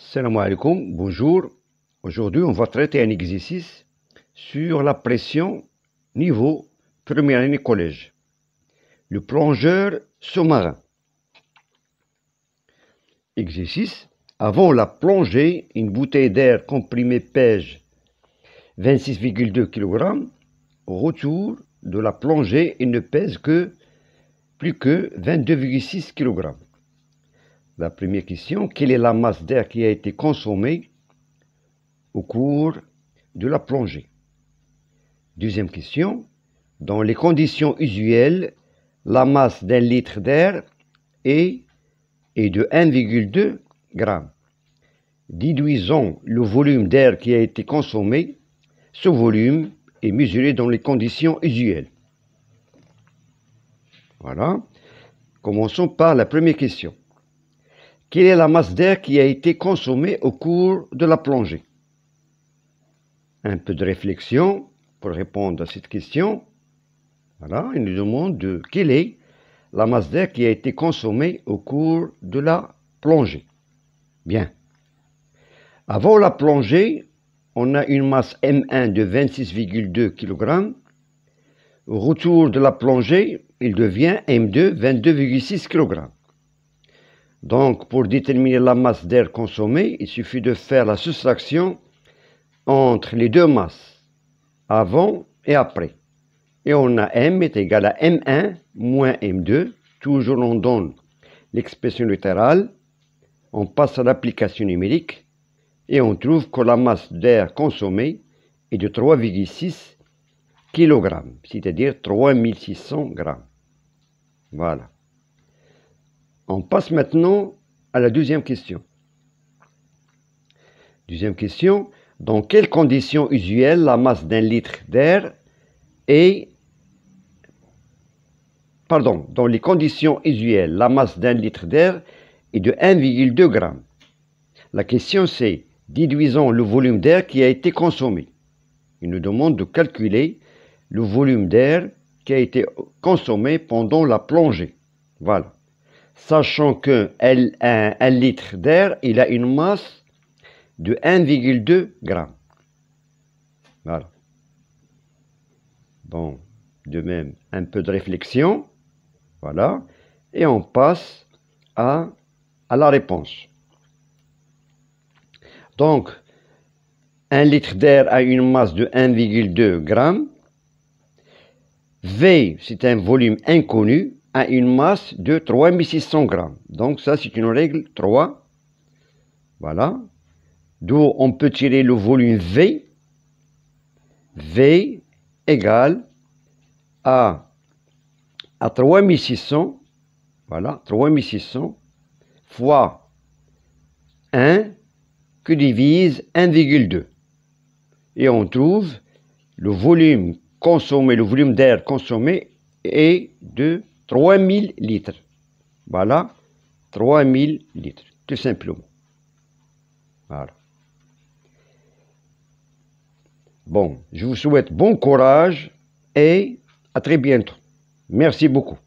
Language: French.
Salam alaikum, bonjour. Aujourd'hui, on va traiter un exercice sur la pression niveau première année collège. Le plongeur sous-marin. Exercice. Avant la plongée, une bouteille d'air comprimé pèse 26,2 kg. Au retour de la plongée, il ne pèse que plus que 22,6 kg. La première question, quelle est la masse d'air qui a été consommée au cours de la plongée? Deuxième question, dans les conditions usuelles, la masse d'un litre d'air est de 1,2 g. Déduisons le volume d'air qui a été consommé. Ce volume est mesuré dans les conditions usuelles. Voilà. Commençons par la première question. Quelle est la masse d'air qui a été consommée au cours de la plongée? Un peu de réflexion pour répondre à cette question. Voilà, il nous demande quelle est la masse d'air qui a été consommée au cours de la plongée. Bien. Avant la plongée, on a une masse M1 de 26,2 kg. Au retour de la plongée, il devient M2, 22,6 kg. Donc, pour déterminer la masse d'air consommée, il suffit de faire la soustraction entre les deux masses, avant et après. Et on a M est égal à M1 moins M2. Toujours on donne l'expression littérale. On passe à l'application numérique et on trouve que la masse d'air consommée est de 3,6 kg, c'est-à-dire 3600 g. Voilà. On passe maintenant à la deuxième question. Deuxième question, dans quelles conditions usuelles la masse d'un litre d'air est... Pardon, dans les conditions usuelles, la masse d'un litre d'air est de 1,2 g. La question c'est, déduisons le volume d'air qui a été consommé. Il nous demande de calculer le volume d'air qui a été consommé pendant la plongée. Voilà. Sachant que un litre d'air, il a une masse de 1,2 g. Voilà. Bon, de même, un peu de réflexion. Voilà. Et on passe à la réponse. Donc, un litre d'air a une masse de 1,2 g. V, c'est un volume inconnu, a une masse de 3600 g. Donc ça, c'est une règle 3. Voilà. D'où on peut tirer le volume V. V égale à 3600. Voilà, 3600 fois 1 que divise 1,2. Et on trouve le volume consommé, le volume d'air consommé est de 3000 litres. Voilà, 3000 litres, tout simplement. Voilà. Bon, je vous souhaite bon courage et à très bientôt. Merci beaucoup.